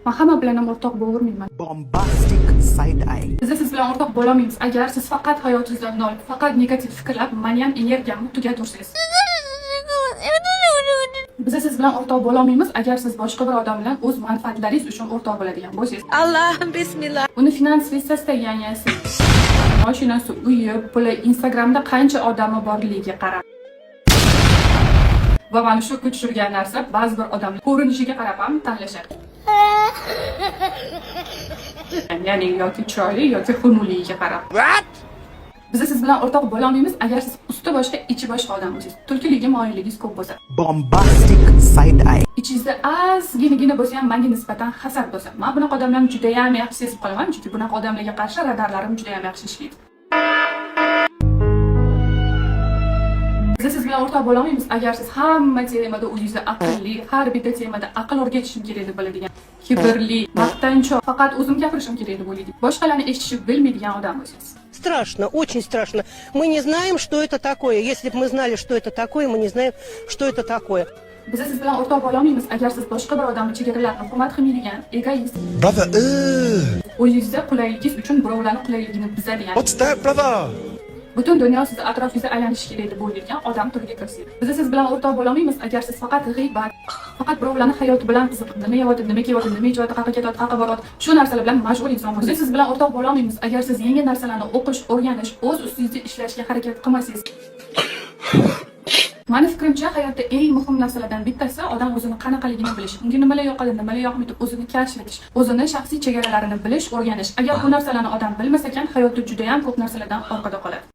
Men hamma bilan ham o'rtoq bo'lavermayman. Bombastic side eye. Biz siz bilan o'rtoq bo'la olmaymiz agar siz faqat hayotingizdan nol, faqat negativ fikrlab, meni ham energiyamni tugatursangiz. Biz siz bilan o'rtoq bo'la olmaymiz agar siz boshqa bir odam bilan o'z manfaatlaringiz uchun o'rtoq bo'ladigan bo'lsangiz. Allohim bismillah. Uni finansviy sostoyaniyasi, mashinasi, uyi, puli, Instagramda qancha odami borligiga qarab. Va mana shu tushirgan narsa ba'zi bir odamlar ko'rinishiga qarab ham tanlashadi. Ya'ni yoki chiroyli yoki xunukligiga qarab. Biz siz bilan o'rtoq bo'la olmaymiz agar siz usti boshqa ichi boshqa odam bo'lsangiz. Tulkiligi, moyilligingiz ko'p bo'lsa. Bombastic side eye. Ichingizda ozginagina bo'lsa ham menga nisbatan hasad bo'lsa. Men bunaqa odamlarni juda ham yaxshi sezib qolaman, chunki bunaqa odamlarga qarshi radarlarim juda ham yaxshi ishlaydi. Biz siz bilan o'rtoq bo'la olmaymiz agar siz hamma temada o'zingizga aqlli, har bitta temada aql o'rgatishim kerak deb biladigan, kibrli, maqtanchoq, faqat o'zim gapirishim kerak deb o'ylaydi. Boshqalarni eshitishni bilmaydigan odam bo'lsangiz. Страшно, очень страшно. Мы не знаем, что это такое. Если бы мы знали, что это такое, мы не знаем, что это такое. Biz siz bilan o'rtoq bo'la olmaymiz agar siz boshqa bir odamning chegaralarini hurmat qilmaydigan, egoist, Brother, o'zingizga qulayligingiz uchun birovlarning qulayligini buzadigan, what's that, brother? butun dunyo sizni atrofingizda aylanishi kerak deb o'ylaydigan odam turiga kirsangiz. Biz siz bilan o'rtoq bo'la olmaymiz agar siz faqat g'iybat, faqat birovlarning hayoti bilan qiziqib, nima yeyapti, nima kiyyapti, nima ijodi, qayerga ketadi, qayerga boradi, shu narsalar bilan mashg'ul inson bo'lsangiz. Biz siz bilan o'rtoq bo'la olmaymiz agar siz yangi narsalarni o'qish, o'rganish, o'z ustingizda ishlashga harakat qilmasangiz. Mani fikrimcha hayotda eng muhim narsalardan bittasi odam o'zini qanaqaligini bilish, unga nimalar yoqadi, nimalar yoqmaydi, o'zini kashf etish, o'zini shaxsiy chegaralarini bilish, o'rganish. Agar bu narsalarni odam bilmas ekan, hayotda juda ham ko'p narsalardan orqada qoladi.